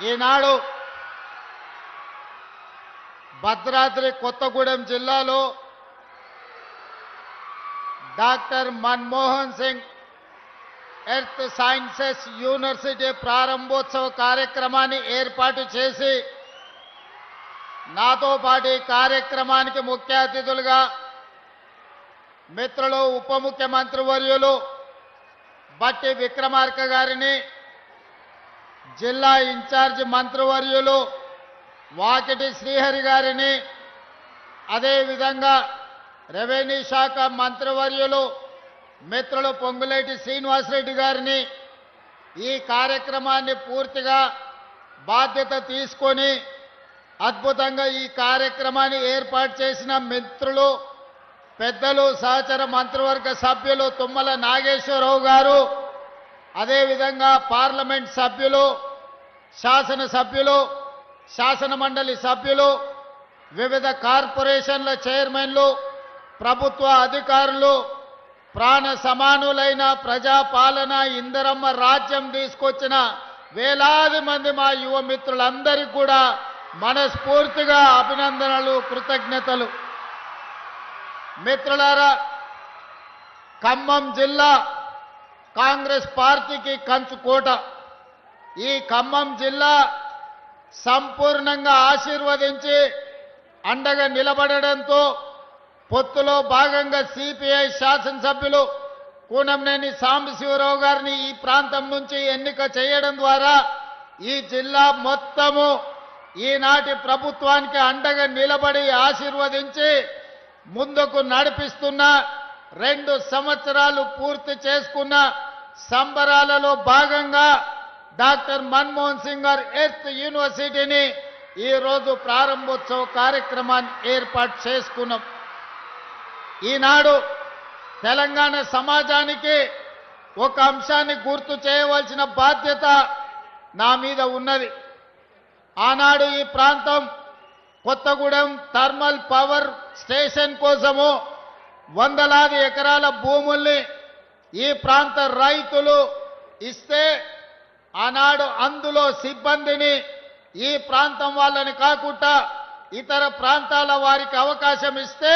ఈనాడు భద్రాద్రి కొత్తగూడెం జిల్లాలో doctor Manmohan Singh earth sciences university ప్రారంభోత్సవ కార్యక్రమాన్ని ఏర్పాటు చేసి నాతో పాటు ఈ కార్యక్రమానికి ముఖ్య అతిథులుగా మిత్రులు ఉప ముఖ్యమంత్రి వర్యులు బట్టి విక్రమార్క గారిని, జిల్లా ఇన్ఛార్జ్ మంత్రివర్యులు వాకిటి శ్రీహరి గారిని, అదేవిధంగా రెవెన్యూ శాఖ మంత్రివర్యులు మిత్రులు పొంగులేటి శ్రీనివాసరెడ్డి గారిని ఈ కార్యక్రమాన్ని పూర్తిగా బాధ్యత తీసుకొని అద్భుతంగా ఈ కార్యక్రమాన్ని ఏర్పాటు చేసిన మిత్రులు పెద్దలు సహచర మంత్రివర్గ సభ్యులు తుమ్మల నాగేశ్వరరావు గారు, అదేవిధంగా పార్లమెంట్ సభ్యులు, శాసనసభ్యులు, శాసన మండలి సభ్యులు, వివిధ కార్పొరేషన్ల చైర్మన్లు, ప్రభుత్వ అధికారులు, ప్రాణ సమానులైన ప్రజాపాలన ఇందిరమ్మ రాజ్యం తీసుకొచ్చిన వేలాది మంది మా యువ మిత్రులందరికీ కూడా మనస్ఫూర్తిగా అభినందనలు, కృతజ్ఞతలు. మిత్రులారా, ఖమ్మం జిల్లా కాంగ్రెస్ పార్టీకి కంచుకోట. ఈ ఖమ్మం జిల్లా సంపూర్ణంగా ఆశీర్వదించి అండగా నిలబడడంతో పొత్తులో భాగంగా సిపిఐ శాసనసభ్యులు కూనంనేని సాంబశివరావు గారిని ఈ ప్రాంతం నుంచి ఎన్నిక చేయడం ద్వారా ఈ జిల్లా మొత్తము ఈనాటి ప్రభుత్వానికి అండగా నిలబడి ఆశీర్వదించి ముందుకు నడిపిస్తున్న 2 సంవత్సరాలు పూర్తి చేసుకున్న సంబరాలలో భాగంగా డాక్టర్ మన్మోహన్ సింగ్ గారు ఎర్త్ యూనివర్సిటీని ఈరోజు ప్రారంభోత్సవ కార్యక్రమాన్ని ఏర్పాటు చేసుకున్నాం. ఈనాడు తెలంగాణ సమాజానికి ఒక అంశాన్ని గుర్తు చేయవలసిన బాధ్యత నా మీద ఉన్నది. ఆనాడు ఈ ప్రాంతం కొత్తగూడెం థర్మల్ పవర్ స్టేషన్ కోసము వందలాది ఎకరాల భూముల్ని ఈ ప్రాంత రైతులు ఇస్తే ఆనాడు అందులో సిబ్బందిని ఈ ప్రాంతం వాళ్ళని కాకుండా ఇతర ప్రాంతాల వారికి అవకాశం ఇస్తే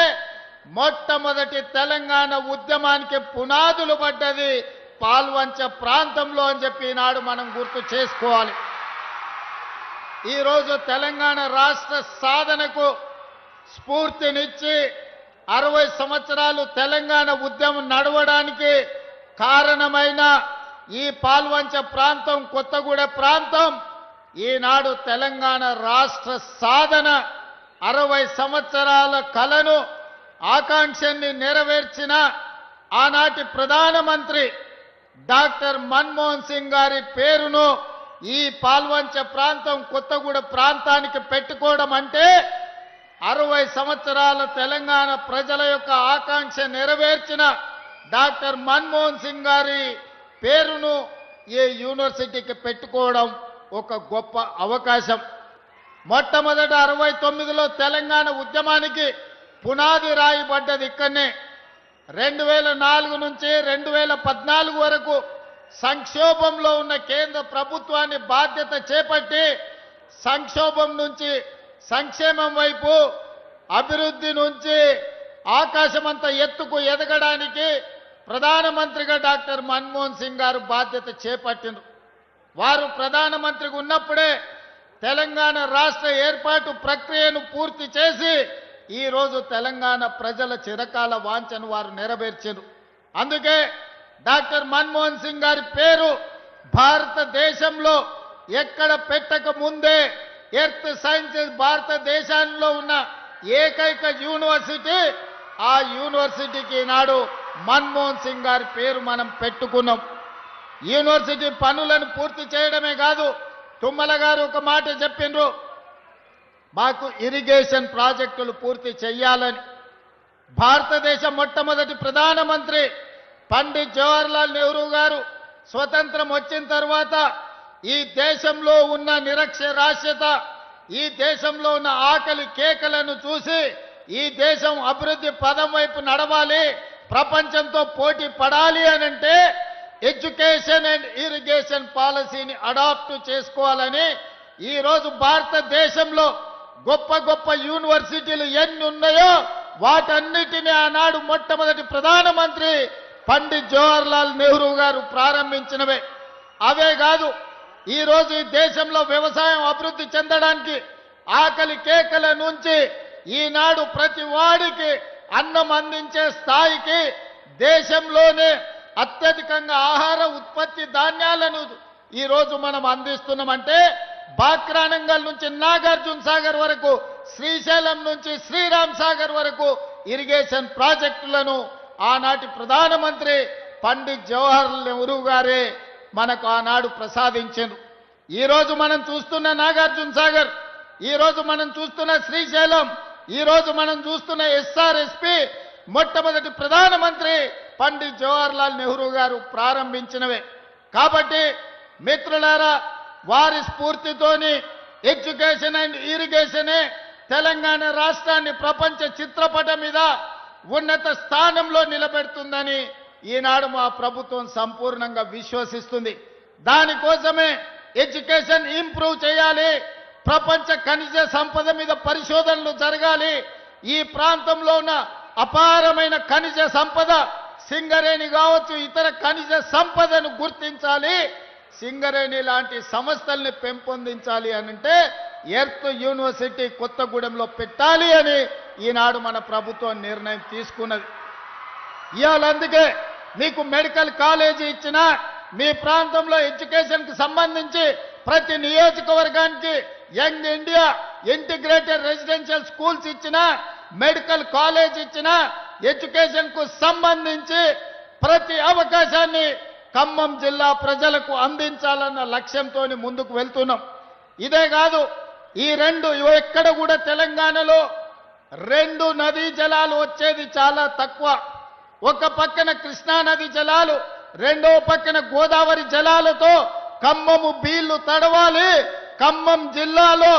మొట్టమొదటి తెలంగాణ ఉద్యమానికి పునాదులు పడ్డది పాల్వంచ ప్రాంతంలో అని చెప్పి ఈనాడు మనం గుర్తు చేసుకోవాలి. ఈరోజు తెలంగాణ రాష్ట్ర సాధనకు స్ఫూర్తినిచ్చి 60 సంవత్సరాలు తెలంగాణ ఉద్యమం నడవడానికి కారణమైన ఈ పాల్వంచ ప్రాంతం, కొత్తగూడ ప్రాంతం ఈనాడు తెలంగాణ రాష్ట్ర సాధన 60 సంవత్సరాల కలను ఆకాంక్షని నెరవేర్చిన ఆనాటి ప్రధానమంత్రి డాక్టర్ మన్మోహన్ సింగ్ గారి పేరును ఈ పాల్వంచ ప్రాంతం, కొత్తగూడ ప్రాంతానికి పెట్టుకోవడం అంటే 60 సంవత్సరాల తెలంగాణ ప్రజల యొక్క ఆకాంక్ష నెరవేర్చిన డాక్టర్ మన్మోహన్ సింగ్ గారి పేరును ఈ యూనివర్సిటీకి పెట్టుకోవడం ఒక గొప్ప అవకాశం. మొట్టమొదట 69లో తెలంగాణ ఉద్యమానికి పునాది రాయబడ్డది ఇక్కడనే. 2004 నుంచి 2014 వరకు సంక్షోభంలో ఉన్న కేంద్ర ప్రభుత్వాన్ని బాధ్యత చేపట్టి సంక్షోభం నుంచి సంక్షేమం వైపు, అభివృద్ధి నుంచి ఆకాశమంత ఎత్తుకు ఎదగడానికి ప్రధానమంత్రిగా డాక్టర్ మన్మోహన్ సింగ్ గారు బాధ్యత చేపట్టిండ్రు. వారు ప్రధానమంత్రిగా ఉన్నప్పుడే తెలంగాణ రాష్ట్ర ఏర్పాటు ప్రక్రియను పూర్తి చేసి ఈరోజు తెలంగాణ ప్రజల చిరకాల వాంఛను వారు నెరవేర్చారు. అందుకే డాక్టర్ మన్మోహన్ సింగ్ గారి పేరు భారతదేశంలో ఎక్కడ పెట్టక ముందే ఎర్త్ సైన్సెస్ భారతదేశంలో ఉన్న ఏకైక యూనివర్సిటీ, ఆ యూనివర్సిటీకి ఈనాడు మన్మోహన్ సింగ్ గారి పేరు మనం పెట్టుకున్నాం. యూనివర్సిటీ పనులను పూర్తి చేయడమే కాదు, తుమ్మల గారు ఒక మాట చెప్పిండ్రు, మాకు ఇరిగేషన్ ప్రాజెక్టులు పూర్తి చేయాలని. భారతదేశ మొట్టమొదటి ప్రధానమంత్రి పండిట్ జవహర్లాల్ నెహ్రూ గారు స్వతంత్రం వచ్చిన తర్వాత ఈ దేశంలో ఉన్న నిరక్షరాస్యత, ఈ దేశంలో ఉన్న ఆకలి కేకలను చూసి ఈ దేశం అభివృద్ధి పదం వైపు నడవాలి, ప్రపంచంతో పోటీ పడాలి అనంటే ఎడ్యుకేషన్ అండ్ ఇరిగేషన్ పాలసీని అడాప్ట్ చేసుకోవాలని ఈ రోజు భారతదేశంలో గొప్ప గొప్ప యూనివర్సిటీలు ఎన్ని ఉన్నాయో వాటన్నిటిని ఆనాడు మొట్టమొదటి ప్రధానమంత్రి పండిత్ జవహర్లాల్ నెహ్రూ గారు ప్రారంభించినవే. అవే కాదు, ఈ రోజు ఈ దేశంలో వ్యవసాయం అభివృద్ధి చెందడానికి ఆకలి కేకల నుంచి ఈనాడు ప్రతి వాడికి అన్నం అందించే స్థాయికి దేశంలోనే అత్యధికంగా ఆహార ఉత్పత్తి ధాన్యాలను ఈ రోజు మనం అందిస్తున్నామంటే బాక్రానంగల్ నుంచి నాగార్జున సాగర్ వరకు, శ్రీశైలం నుంచి శ్రీరామ్ సాగర్ వరకు ఇరిగేషన్ ప్రాజెక్టులను ఆనాటి ప్రధానమంత్రి పండిత్ జవహర్లాల్ నెహ్రూ గారే మనకు ఆనాడు ప్రసాదించారు. ఈ రోజు మనం చూస్తున్న నాగార్జున సాగర్, ఈ రోజు మనం చూస్తున్న శ్రీశైలం, ఈ రోజు మనం చూస్తున్న ఎస్ఆర్ఎస్పి మొట్టమొదటి ప్రధానమంత్రి పండిత్ జవహర్లాల్ నెహ్రూ గారు ప్రారంభించినవే. కాబట్టి మిత్రులారా, వారి స్ఫూర్తితోని ఎడ్యుకేషన్ అండ్ ఇరిగేషనే తెలంగాణ రాష్ట్రాన్ని ప్రపంచ చిత్రపటం మీద ఉన్నత స్థానంలో నిలబెడుతుందని ఈనాడు మా ప్రభుత్వం సంపూర్ణంగా విశ్వసిస్తుంది. దానికోసమే ఎడ్యుకేషన్ ఇంప్రూవ్ చేయాలి, ప్రపంచ ఖనిజ సంపద మీద పరిశోధనలు జరగాలి. ఈ ప్రాంతంలో ఉన్న అపారమైన ఖనిజ సంపద సింగరేణి కావచ్చు, ఇతర ఖనిజ సంపదను గుర్తించాలి, సింగరేణి లాంటి సంస్థల్ని పెంపొందించాలి అనంటే ఎర్త్ యూనివర్సిటీ కొత్తగూడెంలో పెట్టాలి అని ఈనాడు మన ప్రభుత్వం నిర్ణయం తీసుకున్నది. ఇవాళ అందుకే మీకు మెడికల్ కాలేజీ ఇచ్చినా, మీ ప్రాంతంలో ఎడ్యుకేషన్కి సంబంధించి ప్రతి నియోజకవర్గానికి young India integrated residential schools ఇచ్చినా, మెడికల్ కాలేజ్ ఇచ్చినా, ఎడ్యుకేషన్కు సంబంధించి ప్రతి అవకాశాన్ని ఖమ్మం జిల్లా ప్రజలకు అందించాలన్న లక్ష్యంతో ముందుకు వెళ్తున్నాం. ఇదే కాదు, ఈ ఎక్కడ కూడా తెలంగాణలో 2 నదీ జలాలు వచ్చేది చాలా తక్కువ. ఒక పక్కన కృష్ణా నది జలాలు, రెండో పక్కన గోదావరి జలాలతో ఖమ్మము బీళ్లు తడవాలి, ఖమ్మం జిల్లాలో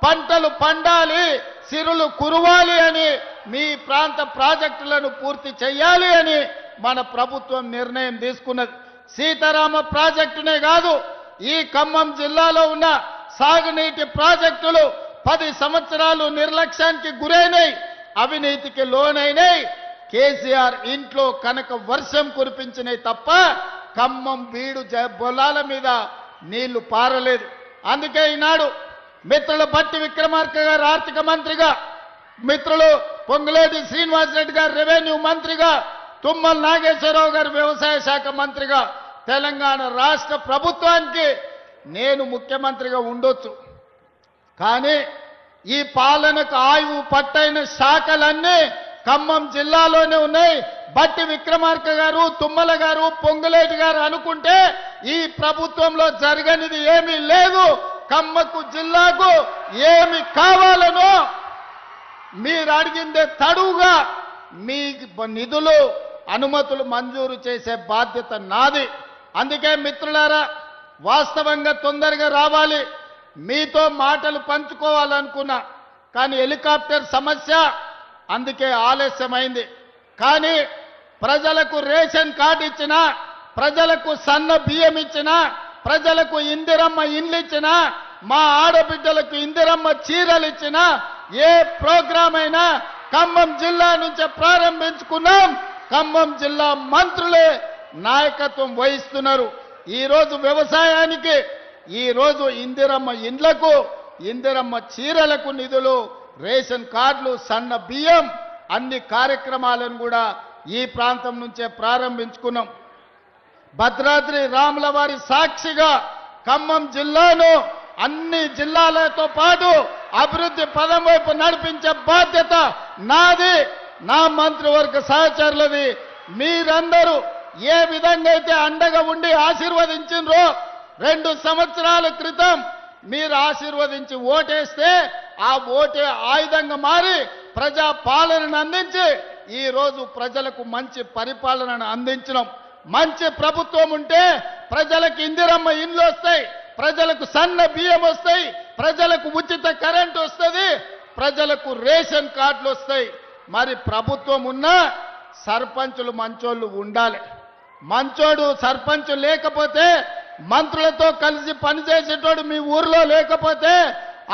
పంటలు పండాలి, సిరులు కురవాలి అని, మీ ప్రాంత ప్రాజెక్టులను పూర్తి చేయాలి అని మన ప్రభుత్వం నిర్ణయం తీసుకున్నది. సీతారామ ప్రాజెక్టునే కాదు, ఈ ఖమ్మం జిల్లాలో ఉన్న సాగునీటి ప్రాజెక్టులు 10 సంవత్సరాలు నిర్లక్ష్యానికి గురైనాయి, అవినీతికి లోనైనాయి. కేసీఆర్ ఇంట్లో కనుక వర్షం కురిపించినాయి తప్ప ఖమ్మం బీడు బొలాల మీద నీళ్లు పారలేదు. అందుకే ఈనాడు మిత్రులు బట్టి విక్రమార్క గారు ఆర్థిక మంత్రిగా, మిత్రులు పొంగులేటి శ్రీనివాసరెడ్డి గారు రెవెన్యూ మంత్రిగా, తుమ్మల నాగేశ్వరరావు గారు వ్యవసాయ శాఖ మంత్రిగా తెలంగాణ రాష్ట్ర ప్రభుత్వానికి నేను ముఖ్యమంత్రిగా ఉండొచ్చు. కానీ ఈ పాలనకు ఆయువు పట్టైన శాఖలన్నీ ఖమ్మం జిల్లాలోనే ఉన్నాయి. బట్టి విక్రమార్క గారు, తుమ్మల గారు, పొంగులేటి గారు అనుకుంటే ఈ ప్రభుత్వంలో జరగనిది ఏమీ లేదు. ఖమ్మకు జిల్లాకు ఏమి కావాలనో మీరు అడిగిందే తడువుగా మీ నిధులు అనుమతులు మంజూరు చేసే బాధ్యత నాది. అందుకే మిత్రులారా, వాస్తవంగా తొందరగా రావాలి, మీతో మాటలు పంచుకోవాలనుకున్నా, కానీ హెలికాప్టర్ సమస్య అందుకే ఆలస్యమైంది. కానీ ప్రజలకు రేషన్ కార్డు ఇచ్చినా, ప్రజలకు సన్న బియ్యం ఇచ్చినా, ప్రజలకు ఇందిరమ్మ ఇండ్లు ఇచ్చినా, మా ఆడబిడ్డలకు ఇందిరమ్మ చీరలు ఇచ్చినా, ఏ ప్రోగ్రాం అయినా ఖమ్మం జిల్లా నుంచే ప్రారంభించుకున్నాం. ఖమ్మం జిల్లా మంత్రులే నాయకత్వం వహిస్తున్నారు. ఈరోజు వ్యవసాయానికి, ఈరోజు ఇందిరమ్మ ఇండ్లకు, ఇందిరమ్మ చీరలకు నిధులు, రేషన్ కార్డులు, సన్న బియ్యం అన్ని కార్యక్రమాలను కూడా ఈ ప్రాంతం నుంచే ప్రారంభించుకున్నాం. భద్రాద్రి రాముల వారి సాక్షిగా ఖమ్మం జిల్లాను అన్ని జిల్లాలతో పాటు అభివృద్ధి పదం వైపు నడిపించే బాధ్యత నాది, నా మంత్రివర్గ సహచరులది. మీరందరూ ఏ విధంగా అయితే అండగా ఉండి ఆశీర్వదించినరో, 2 సంవత్సరాల క్రితం మీరు ఆశీర్వదించి ఓటేస్తే ఆ ఓటే ఆయుధంగా మారి ప్రజా పాలనను అందించి ఈ రోజు ప్రజలకు మంచి పరిపాలనను అందించడం. మంచి ప్రభుత్వం ఉంటే ప్రజలకు ఇందిరమ్మ ఇండ్లు వస్తాయి, ప్రజలకు సన్న బియ్యం వస్తాయి, ప్రజలకు ఉచిత కరెంటు వస్తుంది, ప్రజలకు రేషన్ కార్డులు వస్తాయి. మరి ప్రభుత్వం ఉన్నా సర్పంచులు మంచోళ్ళు ఉండాలి. మంచోడు సర్పంచ్ లేకపోతే మంత్రులతో కలిసి పనిచేసేటోడు మీ ఊర్లో లేకపోతే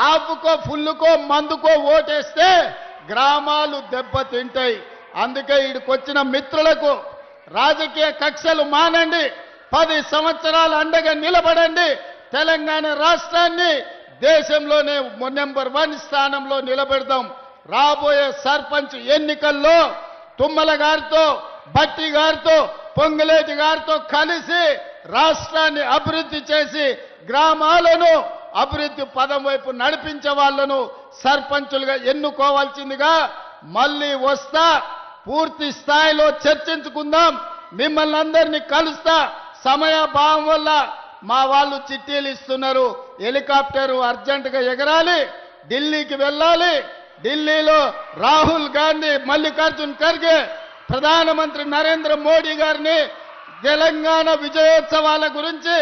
ఆపుకో ఫుల్లుకో మందుకో ఓటేస్తే గ్రామాలు దెబ్బతింటాయి. అందుకే ఇక్కడికొచ్చిన మిత్రులకు రాజకీయ కక్షలు మానండి, 10 సంవత్సరాలు అండగా నిలబడండి. తెలంగాణ రాష్ట్రాన్ని దేశంలోనే నెంబర్ 1 స్థానంలో నిలబెడదాం. రాబోయే సర్పంచ్ ఎన్నికల్లో తుమ్మల గారితో, భట్టి గారితో, పొంగులేటి గారితో కలిసి రాష్ట్రాన్ని అభివృద్ధి చేసి గ్రామాలను అభివృద్ధి పదం వైపు నడిపించే వాళ్ళను సర్పంచులుగా ఎన్నుకోవాల్సిందిగా మళ్ళీ వస్తా. పూర్తి స్థాయిలో చర్చించుకుందాం. మిమ్మల్ని అందరినీ కలుస్తా. సమయాభావం వల్ల మా వాళ్ళు చిట్టీలు ఇస్తున్నారు. హెలికాప్టర్ అర్జెంటుగా ఎగరాలి, ఢిల్లీకి వెళ్ళాలి. ఢిల్లీలో రాహుల్ గాంధీ, మల్లికార్జున్ ఖర్గే, ప్రధానమంత్రి నరేంద్ర మోడీ గారిని తెలంగాణ విజయోత్సవాల గురించి,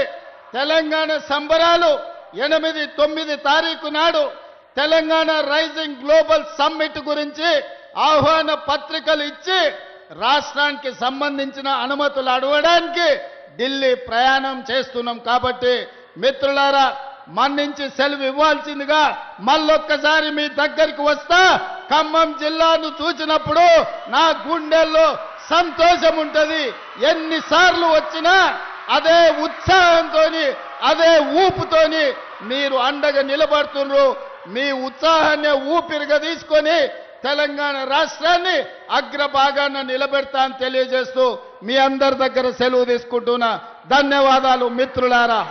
తెలంగాణ సంబరాలు 8, 9 తారీఖు నాడు తెలంగాణ రైజింగ్ గ్లోబల్ సమ్మిట్ గురించి ఆహ్వాన పత్రికలు ఇచ్చి రాష్ట్రానికి సంబంధించిన అనుమతులు అడగడానికి ఢిల్లీ ప్రయాణం చేస్తున్నాం. కాబట్టి మిత్రులారా, మన్నించి సెలవు ఇవ్వాల్సిందిగా మళ్ళొక్కసారి మీ దగ్గరికి వస్తా. ఖమ్మం జిల్లాను చూసినప్పుడు నా గుండెల్లో సంతోషం ఉంటుంది. ఎన్నిసార్లు వచ్చినా అదే ఉత్సాహంతో, అదే ఊపుతోని మీరు అండగా నిలబడుతున్నారు. మీ ఉత్సాహాన్ని ఊపిరిగా తీసుకొని తెలంగాణ రాష్ట్రాన్ని అగ్రభాగాన నిలబెడతా అని తెలియజేస్తూ మీ అందరి దగ్గర సెలవు తీసుకుంటున్నా. ధన్యవాదాలు మిత్రులారా.